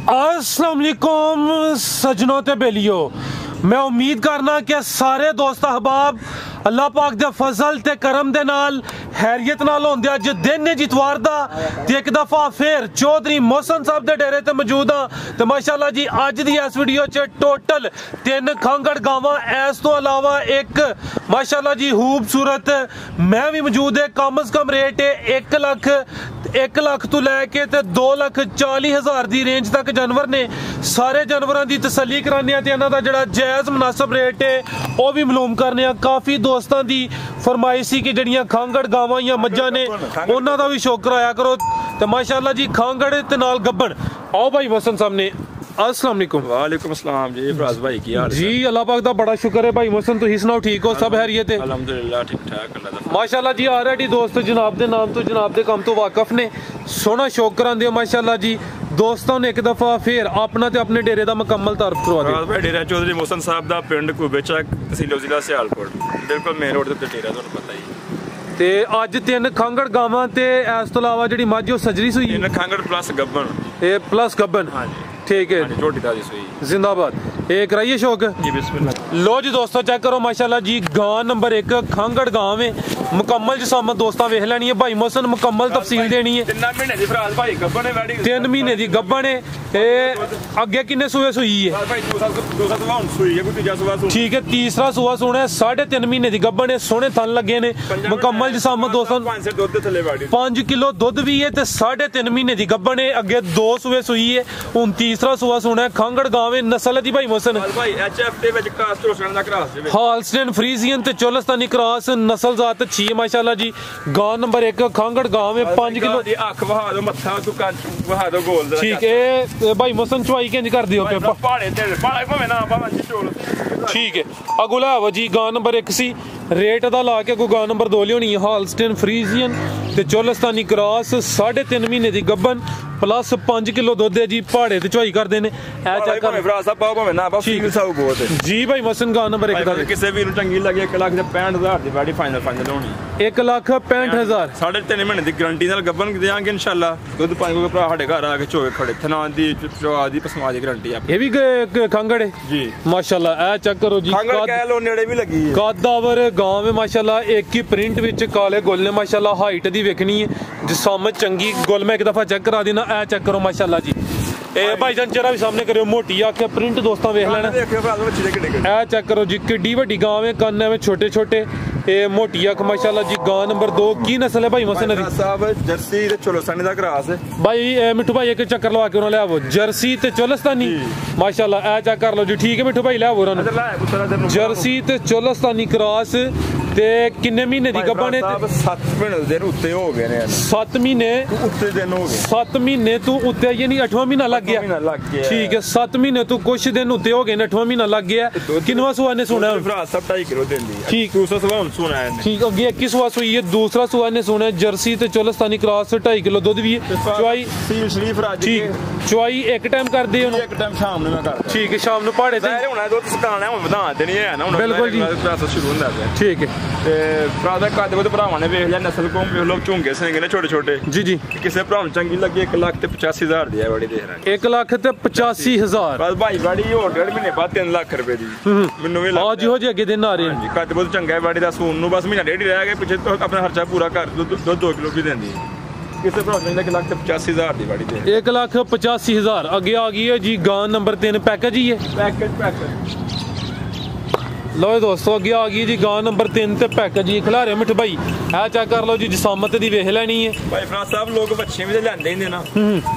अस्सलाम वालेकुम सजनों ते बेलियो, मैं उम्मीद करना कि सारे दोस्त अहबाब अल्लाह पाक दे फजल ते करम दे नाल हैरियत नाल होंदे। अज दिन है जितवार दा ते एक दफा फिर चौधरी मोहसन साहब दे डेरे ते मौजूद हाँ। तो माशाल्लाह जी अज दी इस वीडियो च टोटल 3 खांगड़ गावां, इस तो अलावा एक माशाल्लाह जी खूबसूरत मैं भी मौजूद है। कम अज कम रेट है 1 लाख तो लैके 2,40,000 दी रेंज तक जानवर ने। सारे जानवरों की तसल्ली कराने ते इन्हां दा जिहड़ा जायज़ मुनासिब रेट है वह भी मालूम करने। काफ़ी दोस्तों की फरमाइश सी कि जड़ियां खांगड़ गावां या मज्जां ने उन्हां दा भी शौक कराया करो। तो माशाल्लाह जी खांगड़ ते नाल गब्बन। आओ भाई मोहसन साहब ने अस्सलाम वालेकुम। वालेकुम अस्सलाम जी फराज भाई की हाल जी? अल्लाह पाक दा बड़ा शुक्र है भाई मोहसन, तुसीं सुनाओ ठीक हो? सब हैरियत है? अल्हम्दुलिल्लाह ठीक ठाक अल्लाह दा माशाल्लाह जी। ऑलरेडी दोस्त जनाब दे नाम तो जनाब दे काम तो वाकफ ने, सोना शौक करांदे हो माशाल्लाह जी। दोस्तों ने एक दफा फिर अपना ते अपने डेरे दा मुकम्मल तारफ करवा दे। फराज भाई डेरा चौधरी मोहसन साहब दा पिंड कुबेचा तहसील जिला सियालकोट, बिल्कुल मेन रोड ते डेरा, तुहानू पता ही। ते अज 3 खांगड़ गावां ते इस तो अलावा जिहड़ी मझ सजरी सुई 3 खांगड़ प्लस गब्बन। ए प्लस गब्बन, हां जी ठीक है, छोटी ताजी सुई जिंदाबाद। ये कराइए शौक जी, बिस्मिल्लाह। लो जी दोस्तों चेक करो माशाल्लाह जी, गां नंबर 1 खांगड़ गांव में मुकम्मल जिसामत दोस्तां वेख लैनी है। भाई मोहसन मुकम्मल तफसील देनी है। 3 महीने दी फराज भाई गब्बन है, वैडी 3 महीने दी गब्बन है। अगे किन्ने सूए सुई है? भाई 2 साल सुई है, कोई तीजा सुआ सुई। ठीक है, तीसरा सूआ सुना है। 3.5 महीने दी गब्बन है, सोने थन लगे ने, मुकम्मल जिसामत दोस्तों। 5 से दुध थले वैडी 5 किलो दुध भी है ते 3.5 महीने दी गब्बन है। अगे 2 सूए सुई है, हुन तीसरा सूआ सुना है। खांगड़ गांव में नस्ल दी भाई मोहसन भाई एचएफ दे विच क्रॉस चोसण दा क्रॉस दे विच हालस्टेन फ्रीजियन ते चोलस्तानी क्रॉस नस्ल जात अच्छी है माशाल्लाह जी। गांव नंबर 1 खांगड़ गांव में 5 किलो दी अख वहा दो, मत्था तू कान वहा दो, गोल दा। ठीक है भाई मोहसन चवाई किंज कर दियो पे पहाड़े ते पहाड़े भावे ना भावे जी चोल। ठीक है अगुला वो जी गांव नंबर 1 सी रेट दा ला के गांव नंबर 2 लियोनी है। हालस्टेन फ्रीजियन ते चोलस्तानी क्रॉस 3.5 महीने दी गब्बन प्लस 5 किलो दुध है जी। पहाड़े ते चवाई करदे ने ए चेक कर फराज साहब पाओ भावे ना पाओ, ठीक साउ बहुत है जी। भाई मोहसन गांव नंबर 1 दा किसे भी चंगी लगे 1,65,000 दी बाड़ी फाइनल होनी 1,65,000 3.5 महीने दी गारंटी नाल गब्बन देंगे इंशाल्लाह। दुध पानी को भरा साडे घर आके चोवे खड़े थना दी चवा दी पसमा दी गारंटी है। ये भी खांगड़ है जी माशाल्लाह। ए चेक करो जी, खांगड़ कह लो नेड़े भी लगी है। कादावर गांव में माशाल्लाह एक ही प्रिंट विच काले गोल ने माशाल्लाह। हाइट दी वेखनी है जिसामत चंगी गोल। मैं एक दफा चेक करा देना। ए चेक करो माशाल्लाह जी। ए भाईजान चेहरा भी सामने करियो, मोटी आके प्रिंट दोस्तों वेख लेना। ए चेक करो जी, किड्डी वड्डी गांव है, कन्न में छोटे छोटे। ए मोटी आंख माशाल्लाह जी। गांव नंबर 2 की नस्ल है भाई मोहसन दी? साहब जर्सी ते चोलस्तानी दा क्रॉस है भाई। मिठू भाई एक चक्कर लवा के उन्होंने ले आवो जर्सी ते चोलस्तानी माशाल्लाह। ए चेक कर लो जी, ठीक है मिठू भाई ले आवो उन्होंने जर्सी ते चोलस्तानी क्रॉस ते किन्ने महीने दी गब्बन है? 7 महीने दिन उत्ते हो गए ने। 7 महीने उत्ते दिन हो गए। 7 महीने तो उत्ते यानी 8वां महीना लग गया। ठीक है 7 महीने तो कुछ दिन उत्ते हो गए ने, 8वां महीना लग गया। किनवा सुआ ने सुना है? फराज साहब 2.5 किलो देंदी है। ठीक, दूसरा सुआ सुना है। ठीक अगे 21 सुआ सुई है, दूसरा सुआ ने सुना है। जर्सी ते चोलस्तानी क्रॉस 2.5 किलो दुध भी है। चवाई सील शरीफ राज ठीक, चवाई एक टाइम कर दे उन्होंने? एक टाइम शाम ਨੂੰ ਮੈਂ ਕਰਦਾ। ठीक है शाम ਨੂੰ ਪਹਾੜੇ ਤੇ ਹੁਣ ਦੁੱਧ ਸਕਾਣਾ ਹੁਣ ਵਧਾ ਦੇਣੀ ਹੈ ਨਾ। ਹੁਣ ਬਿਲਕੁਲ ਜੀ ਪ੍ਰੋਸੈਸ ਸ਼ੁਰੂ ਹੁੰਦਾ ਹੈ। ठीक है ਤੇ ਭਰਾ ਦਾ ਕੱਦ ਕੋ ਭਰਾਵਾਂ ਨੇ ਵੇਖ ਲਿਆ, ਨਸਲ ਕੋ ਵੇਖ ਲੋ, ਝੁੰਗੇ ਸਿੰਘ ਨੇ ਛੋਟੇ ਛੋਟੇ जी जी। ਕਿਸੇ ਭਰਾ ਨੂੰ ਚੰਗੀ ਲੱਗੀ 1,85,000 ਦੀ ਹੈ ਬੜੀ ਦੇਖ ਰਹੇ 1,85,000 ਬਸ ਭਾਈ ਬੜੀ ਹੋਰ 1.5 ਮਹੀਨੇ ਬਾਅਦ 3 ਲੱਖ ਰੁਪਏ ਦੀ ਮੈਨੂੰ ਵੀ आज हो जे अगे दिन आ रहे हैं ਜੀ। ਕੱਦ ਬਹੁਤ ਚੰਗਾ ਹੈ ਬੜੀ ਦਾ। ਸੂਨ ਨੂੰ ਬਸ ਮਹੀਨਾ ਡੇਢ ਹੀ ਰਹਿ ਗਿਆ, ਪਿੱਛੇ ਤੋਂ ਆਪਣਾ ਖਰਚਾ ਪੂਰਾ ਕਰ ਦੁੱਧ 2 ਕਿਲੋ ਵੀ ਦਿੰਦੀ ਹੈ। ਕਿਸੇ ਭਰਾ ਨੂੰ 1,85,000 ਦੀ ਬੜੀ ਦੇ 1,85,000 अगे आ गई है जी। गां नंबर 3 पैकेज ही है। पैकेज लो दोस्तों अगे आ गई जी गां नंबर 3 ते पैकेज ही खिला रहे मिठ भाई। है चेक कर लो जी, जिसामत दी वेख लेनी है भाई। फराज साहब लोग बच्चे भी लेंदे ही ना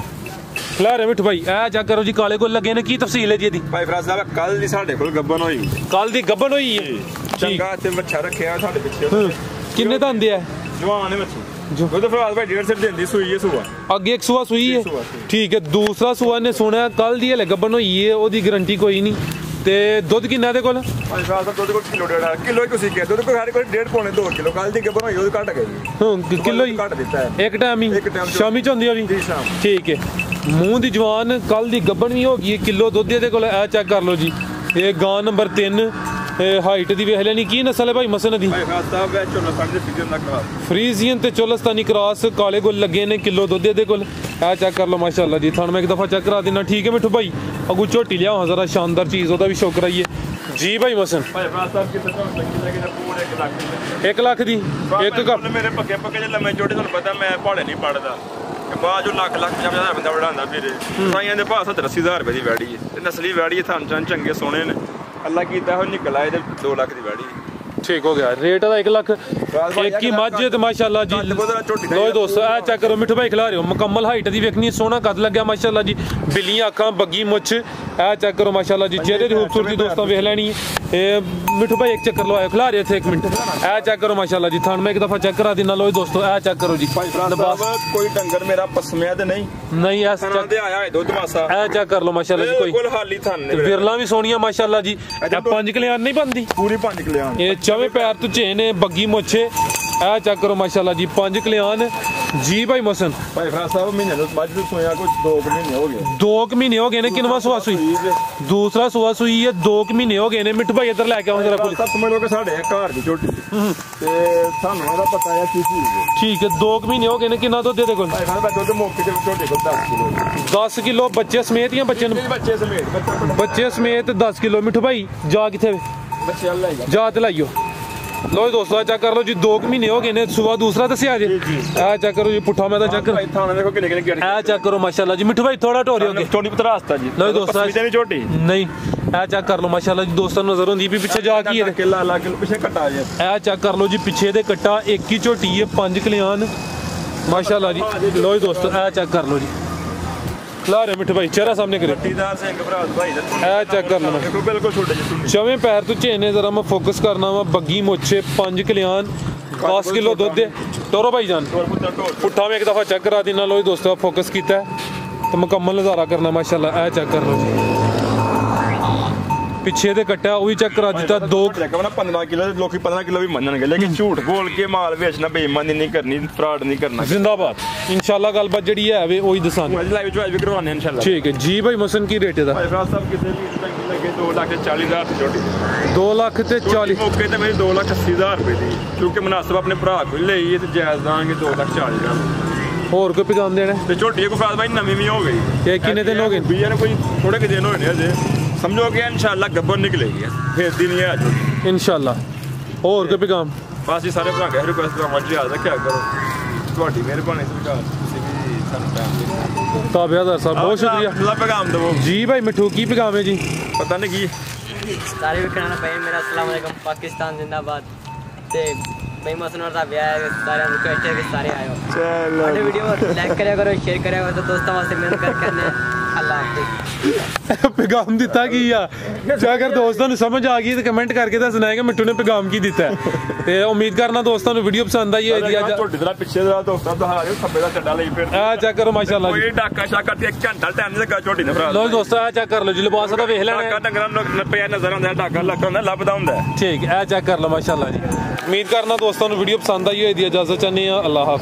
खिला रहे मिठ भाई। है चेक करो जी, काले गोल लगे ने। की तफसील है जी दी? भाई फराज साहब कल दी साडे कोल गब्बन होई, कल दी गब्बन होई है। चंगा ते बच्चा रखिया साडे पिछे। किन्ने दंदे है? जवान है बच्चे जो तो फराज भाई 1.5 देंदी सुई है सुआ। अगे एक सुआ सुई है। ठीक है दूसरा सुआ ने सुना कल दी हले गब्बन होई है, ओदी गारंटी कोई नहीं। ते दुध किन्ना दे कोल? भाई फराज साहब दुध कोल किलो 1.5 किलो ही तुसी कह दुध कोल हर कोल 1.5 पौने 2 किलो। कल दी गब्बन होई ओदी घट गई किलो ही घट दिता है। एक टाइम ही शामी च होंदी अभी। ठीक है मूंह दी जवान कल दी गब्बन भी हो गई है, किलो दुध दे कोल। ए चेक कर लो जी, ये गां नंबर 3 ਹਾਈਟ ਦੀ ਵੇਖ ਲੈਣੀ ਕੀ ਨਸਲ ਹੈ ਭਾਈ ਮਸਨ ਦੀ ਭਾਈ ਖਾਸ ਸਾਹਿਬ ਹੈ ਚੋਲਸਤਾਨੀ ਦੇ ਫੀਜ਼ਨ ਦਾ ਕਰਾਸ ਫਰੀਜ਼ੀਅਨ ਤੇ ਚੋਲਸਤਾਨੀ ਕ੍ਰਾਸ ਕਾਲੇ ਗੁੱਲ ਲੱਗੇ ਨੇ ਕਿਲੋ ਦੁੱਧ ਦੇ ਕੋਲ ਇਹ ਚੈੱਕ ਕਰ ਲਓ ਮਾਸ਼ਾਅੱਲਾ ਜੀ ਤੁਹਾਨੂੰ ਮੈਂ ਇੱਕ ਦਫਾ ਚੈੱਕ ਕਰਾ ਦੇਣਾ ਠੀਕ ਹੈ ਮਿੱਠੂ ਭਾਈ ਅਗੂ ਝੋਟੀ ਲਿਆ ਜ਼ਰਾ ਸ਼ਾਨਦਾਰ ਚੀਜ਼ ਉਹਦਾ ਵੀ ਸ਼ੌਕ ਕਰਾਈਏ ਜੀ ਭਾਈ ਮਸਨ ਭਾਈ ਖਾਸ ਸਾਹਿਬ ਕਿਤੇ ਤੋਂ ਲੱਗੀ ਲੱਗੇ ਪੂਰੇ 1 ਲੱਖ 1 ਲੱਖ ਦੀ ਇੱਕ ਕੱਪ ਮੇਰੇ ਪੱਕੇ ਪੱਕੇ ਜੇ ਲੰਮੇ ਛੋਟੇ ਤੁਹਾਨੂੰ ਪਤਾ ਮੈਂ ਭਾੜੇ ਨਹੀਂ ਪੜਦਾ ਬਾਅਦ ਜੋ ਲੱਖ 50,000 ਬੰਦਾ ਵੜਾਉਂਦਾ ਵੀਰੇ ਸਾਈਆਂ ਦੇ ਭਾਅ 70-80,000 ਰੁਪਏ ਦੀ ਵੈੜੀ ਹੈ ਤੇ ਨਸਲੀ ਵੈੜੀ ਹੈ ਥਾਂ ਚੰਗੇ ਸੋਹਣੇ ਨੇ ਅੱਲਾ ਕੀਤਾ ਹੋ ਨਿਕਲ ਆਏ ਤੇ 2 ਲੱਖ ਦੀ ਵੈੜੀ ਠੀਕ ਹੋ ਗਿਆ ਰੇਟ ਦਾ 1 ਲੱਖ ਇੱਕ ਹੀ ਮੱਝ ਤੇ ਮਾਸ਼ਾਅੱਲਾ ਜੀ ਲੋ ਦੋਸਤੋ ਆ ਚੈੱਕ ਕਰੋ ਮਿੱਠੂ ਭਾਈ ਖਿਲਾ ਰਹੇ ਹੋ ਮੁਕੰਮਲ ਹਾਈਟ ਦੀ ਵੇਖਣੀ ਸੋਹਣਾ ਕੱਦ ਲੱਗਿਆ ਮਾਸ਼ਾਅੱਲਾ ਜੀ ਬਿੱਲੀਆਂ ਅੱਖਾਂ ਬੱਗੀ ਮੁੱਛ ਆ ਚੈੱਕ ਕਰੋ ਮਾਸ਼ਾਅੱਲਾ ਜੀ ਚਿਹਰੇ ਦੀ ਖੂਬਸੂਰਤੀ ਦੋਸਤਾਂ ਵੇਖ ਲੈਣੀ ਇਹ ਮਿੱਠੂ ਭਾਈ ਇੱਕ ਚੱਕਰ ਲਵਾਇਓ ਖਿਲਾ ਰਹੇ ਇੱਥੇ 1 ਮਿੰਟ ਆ ਚੈੱਕ ਕਰੋ ਮਾਸ਼ਾਅੱਲਾ ਜੀ ਤੁਹਾਨੂੰ ਮੈਂ ਇੱਕ ਦਫਾ ਚੈੱਕ ਕਰਾ ਦੇਣਾ ਲੋ ਦੋਸਤੋ ਆ ਚੈੱਕ ਕਰੋ ਜੀ ਕੋਈ ਡੰਗਰ ਮੇਰਾ ਪਸਮਿਆ ਤੇ ਨਹੀਂ ਇਸ ਚੱਕ ਤੇ ਆਇਆ ਦੁੱਧ ਮਾਸਾ ਆ ਚੈੱਕ ਕਰ ਲੋ ਮਾਸ਼ਾਅੱਲਾ ਜੀ ਕੋਈ ਹਾਲੀ ਥਾਂ ਨੇ ਵਿਰਲਾ ਵੀ ਸੋਹਣੀਆਂ ਮਾਸ਼ਾਅੱਲਾ ਜੀ 5 ਕਲਿਆਣ ਨਹੀਂ ਬੰਦੀ ਪੂਰੀ 5 ਕਲਿਆਣ ਇਹ ਚਵੇਂ ਪੈਰ ਤੋਂ ਨੇ ਬੱਗੀ ਮੁੱਛੇ ਆ ਚੈੱਕ ਕਰੋ ਮਾਸ਼ਾਅੱਲਾ ਜੀ 5 ਕਲਿਆਣ ਜੀ ਭਾਈ ਮਸਨ ਭਾਈ ਫਰਾਜ਼ ਸਾਹਿਬ ਮਹੀਨੇ ਤੋਂ ਬਾਅਦ ਸੋਇਆ ਕੁਝ 2 ਮਹੀਨੇ ਹੋ ਗਏ 2 ਮਹੀਨੇ ਹੋ ਗਏ ਨੇ ਕਿੰਨਵਾ ਸੁਆ ਸੂਈ ਦੂਸਰਾ ਸੁਆ ਸੂਈ ਹੈ 2 ਮਹੀਨੇ ਹੋ ਗਏ ਨੇ ਮਿੱਠੂ ਭਾਈ ਇੱਧਰ ਲੈ ਕੇ ਆਓ ਜਰਾ ਕੋਲ ਸਭ ਸਮਝ ਲਓ ਕਿ ਸਾਡੇ ਘਰ ਦੀ ਝੋਟੀ ਤੇ ਸਾਨੂੰ ਇਹਦਾ ਪਤਾ ਹੈ ਕੀ ਚੀਜ਼ ਹੈ ਠੀਕ ਹੈ 2 ਮਹੀਨੇ ਹੋ ਗਏ ਨੇ ਕਿੰਨਾ ਦੁੱਧ ਦੇ ਕੋਲ ਭਾਈ ਫਰਾਜ਼ ਦੁੱਧ ਮੌਕੇ ਤੇ ਝੋਟੀ ਕੋਲ 10 ਕਿਲੋ 10 ਕਿਲੋ ਬੱਚੇ ਸਮੇਤ ਜਾਂ ਬੱਚੇ ਨੂੰ ਬੱਚੇ ਸਮੇਤ 10 ਕਿਲੋ ਮਿੱਠੂ ਭਾਈ ਜਾ ਕਿੱਥੇ ਬੱਚੇ ਅੱਲਾ ਹੀ ਜਾ ਤੇ ਲਾਈਓ ਲੋ ਦੋਸਤੋ ਚੈੱਕ ਕਰ ਲਓ ਜੀ 2 ਮਹੀਨੇ ਹੋ ਗਏ ਨੇ ਸੁਬਾ ਦੂਸਰਾ ਦੱਸਿਆ ਜੀ ਆ ਚੈੱਕ ਕਰੋ ਜੀ ਪੁੱਠਾ ਮੈਂ ਤਾਂ ਚੈੱਕ ਭਾਈ ਥਾਣਾ ਦੇਖੋ ਕਿੰਨੇ ਕਿੰਨੇ ਆ ਚੈੱਕ ਕਰੋ ਮਾਸ਼ਾਅੱਲਾ ਜੀ ਮਿੱਠੂ ਭਾਈ ਥੋੜਾ ਢੋਰੀ ਹੋ ਗਏ ਝੋਟੀ ਪਤਰਾ ਹਸਤਾ ਜੀ ਲੋ ਦੋਸਤੋ ਨਹੀਂ ਝੋਟੀ ਨਹੀਂ ਆ ਚੈੱਕ ਕਰ ਲਓ ਮਾਸ਼ਾਅੱਲਾ ਜੀ ਦੋਸਤਾਂ ਨੂੰ ਨਜ਼ਰ ਹੁੰਦੀ ਵੀ ਪਿੱਛੇ ਜਾ ਕੀ ਹੈ ਕਿੱਲਾ ਲਾ ਕੇ ਪਿੱਛੇ ਕੱਟਾ ਜੇ ਆ ਚੈੱਕ ਕਰ ਲਓ ਜੀ ਪਿੱਛੇ ਦੇ ਕੱਟਾ ਇੱਕ ਹੀ ਝੋਟੀ ਹੈ 5 ਕਲਿਆਣ ਮਾਸ਼ਾਅੱਲਾ ਜੀ ਲੋ ਦੋਸਤੋ ਆ ਚੈੱਕ ਕਰ ਲਓ ਜੀ ਖਿਲਾ ਰਹੇ ਮਿੱਠੂ ਭਾਈ ਚਿਹਰਾ ਸਾਹਮਣੇ ਕਰੇ ਪੱਟੀਦਾਰ ਸਿੰਘ ਭਰਾ ਭਾਈ ਆ ਚੈੱਕ ਕਰ ਲਓ ਦੇਖੋ ਬਿਲਕੁਲ ਛੋਟੇ ਜਿਹੇ ਚਵੇਂ ਪੈਰ ਤੋਂ ਝੇਨੇ ਜ਼ਰਾ ਮੈਂ ਫੋਕਸ ਕਰਨਾ ਵਾ ਬੱਗੀ ਮੁੱਛੇ 5 ਕਲਿਆਣ 10 ਕਿਲੋ ਦੁੱਧ ਦੇ ਤੋਰੋ ਭਾਈ ਜਾਨ ਪੁੱਠਾ ਮੈਂ ਇੱਕ ਦਫਾ ਚੈੱਕ ਕਰਾ ਦੇਣਾ ਲੋ ਦੋਸਤੋ ਫੋਕਸ ਕੀਤਾ ਤੇ ਮੁਕੰਮਲ ਨਜ਼ਾਰਾ ਕਰਨਾ ਮਾਸ਼ਾਅੱਲਾ ਇਹ ਚੈੱਕ ਕਰ ਲਓ ਜੀ ਪਿੱਛੇ ਦੇ ਕੱਟਿਆ ਉਹ ਵੀ ਚੈੱਕ ਕਰਾ ਦਿੱਤਾ 15 ਕਿਲੋ ਲੋਕੀ 15 ਕਿਲੋ ਵੀ ਮੰਨਣਗੇ ਲੇਕਿਨ ਝੂਠ ਬੋਲ ਕੇ ਮਾਲ ਵੇਚਣਾ ਬੇਈਮਾਨੀ ਨਹੀਂ ਕਰਨੀ ਫਰਾਡ ਨਹੀਂ ਕਰਨਾ ਜ਼ਿੰਦਾਬਾਦ ਇਨਸ਼ਾਅੱਲਾ ਗੱਲਬਾਤ ਜਿਹੜੀ ਹੈ ਵੇ ਉਹੀ ਦੱਸਾਂਗੇ ਅੱਜ ਲਾਈਵ ਚ ਵੀ ਕਰਵਾਉਂਦੇ ਹਾਂ ਇਨਸ਼ਾਅੱਲਾ ਠੀਕ ਹੈ ਜੀ ਭਾਈ ਮਸਨ ਕੀ ਰੇਟ ਇਹਦਾ ਭਾਈ ਫਰਾਜ਼ ਸਾਹਿਬ ਕਿਸੇ ਵੀ ਲੱਗੇ 2,40,000 ਦੀ ਝੋਟੀ 2 ਲੱਖ ਤੇ 40 ਮੌਕੇ ਤੇ ਮੇਰੀ 2,80,000 ਰੁਪਏ ਦੀ ਕਿਉਂਕਿ ਮੁਨਾਸਬ ਆਪਣੇ ਭਰਾ ਕੋਲ ਲਈ ਤੇ ਜਾਇਜ਼ ਦਾਂਗੇ 2,40,000 ਹੋਰ ਕੋਈ ਪੈਗਾਮ ਦੇਣਾ ਤੇ ਝੋਟੀ ਕੋ ਫਰਾਜ਼ ਭਾਈ ਨਵੀਂ ਵੀ ਹੋ ਗਈ ਇਹ ਕਿੰਨੇ ਦਿਨ ਹੋ ਗਏ ਵੀ ਇਹਨੂੰ ਕੋਈ ਥੋੜੇ ਕਿ ਦਿਨ ਹੋਏ ਨੇ ਅਜੇ ਸਮਝੋ ਕਿ ਇਨਸ਼ਾਅੱਲਾ ਗੱਬਰ ਨਿਕਲੇਗੀ ਫੇਰ ਦੀ ਨਹੀਂ ਆ ਜੋ ਇਨਸ਼ਾਅੱਲਾ ਹੋਰ ਕੋਈ ਪੈਗਾਮ ਬਸ ਜੀ ਸਾਰੇ ਭਰਾ ਕਹਿ ਰਿਕੁਐਸਟ ਕਰਾਂ ਮਰਜ਼ੀ ਯਾਦ ਰੱਖਿਆ ਕਰੋ ਤੁਹਾਡੀ ਮਿਹਰਬਾਨੀ ਸਰਕਾਰ ਤੁਸੀਂ ਵੀ ਸਾਨੂੰ ਟਾਈਮ ਦੇ ਤਾਬਿਆਦਾਰ ਸਾਹਿਬ ਬਹੁਤ ਸ਼ੁਕਰੀਆ ਅੱਲਾ ਪੈਗਾਮ ਦਿਵੋ ਜੀ ਭਾਈ ਮਿੱਠੂ ਕੀ ਪੈਗਾਮ ਹੈ ਜੀ ਪਤਾ ਨਹੀਂ ਕੀ ਸਾਰੇ ਵੇਖਣਾ ਪਏ ਮੇਰਾ अस्सलाम वालेकुम पाकिस्तान जिंदाबाद ਤੇ ਬਈ ਮਸਨੂਰ ਦਾ ਵਿਆਹ ਹੈ ਸਾਰਿਆਂ ਨੂੰ ਰਿਕੁਐਸਟ ਹੈ ਕਿ ਸਾਰੇ ਆਇਓ ਚਲੋ ਸਾਡੇ ਵੀਡੀਓ ਲਾਈਕ ਕਰਿਆ ਕਰੋ ਸ਼ੇਅਰ ਕਰਿਆ ਕਰੋ ਦੋਸਤਾਂ ਵਾਸਤੇ ਮਿਹਨਤ ਕਰਕੇ ਆਨੇ ਅੱਲਾ ਹਾਫਿਜ਼ ਪੈਗਾਮ ਦਿੱਤਾ ਕੀ ਆ ਜੇ ਅਗਰ ਦੋਸਤਾਂ ਨੂੰ ਸਮਝ ਆ ਗਈ ਤਾਂ ਕਮੈਂਟ ਕਰਕੇ ਦੱਸਣਾ ਹੈ ਕਿ ਮਿੱਠੂ ਨੇ ਪੈਗਾਮ ਕੀ ਦਿੱਤਾ ਤੇ ਉਮੀਦ ਕਰਨਾ ਦੋਸਤਾਂ ਨੂੰ ਵੀਡੀਓ ਪਸੰਦ ਆਈ ਹੋਏਗੀ ਅੱਜ ਤੁਹਾਡੀ ਤਰ੍ਹਾਂ ਪਿੱਛੇ ਦਾ ਦੋਸਤਾਂ ਦਾ ਹਾਰੇ ਖੱਬੇ ਦਾ ਚੱਡਾ ਲਈ ਫਿਰ ਆ ਚੈੱਕ ਕਰੋ ਮਾਸ਼ਾਅੱਲਾ ਜੀ ਕੋਈ ਡਾਕਾ ਸ਼ਾਕਾ ਤੇ 1 ਘੰਟਾ ਟਾਈਮ ਨਹੀਂ ਲੱਗਾ ਝੋਟੀ ਨੇ ਭਰਾ ਲੋ ਦੋਸਤੋ ਆ ਚੈੱਕ ਕਰ ਲਓ ਜੀ ਲਿਬਾਸ ਦਾ ਵੇਖ ਲੈਣਾ ਡਾਕਾ ਡੰਗਰਾਂ ਨੂੰ ਪਿਆ ਨਜ਼ਰ ਆਉਂਦਾ ਡਾਕਾ ਲੱਗਾ ਹੁੰਦਾ ਲੱਭਦਾ ਹੁੰਦਾ ਠੀਕ ਹੈ ਆ ਚੈੱਕ ਕਰ ਲਓ ਮਾਸ਼ਾਅੱਲਾ ਜੀ ਉਮੀਦ ਕਰਨਾ ਦੋਸਤਾਂ ਨੂੰ ਵੀਡੀਓ ਪਸੰਦ ਆਈ ਹੋਏਗੀ ਇਜਾਜ਼ਤ ਚਾਹੁੰਦੇ ਆ ਅੱਲਾ ਹਾਫਿਜ਼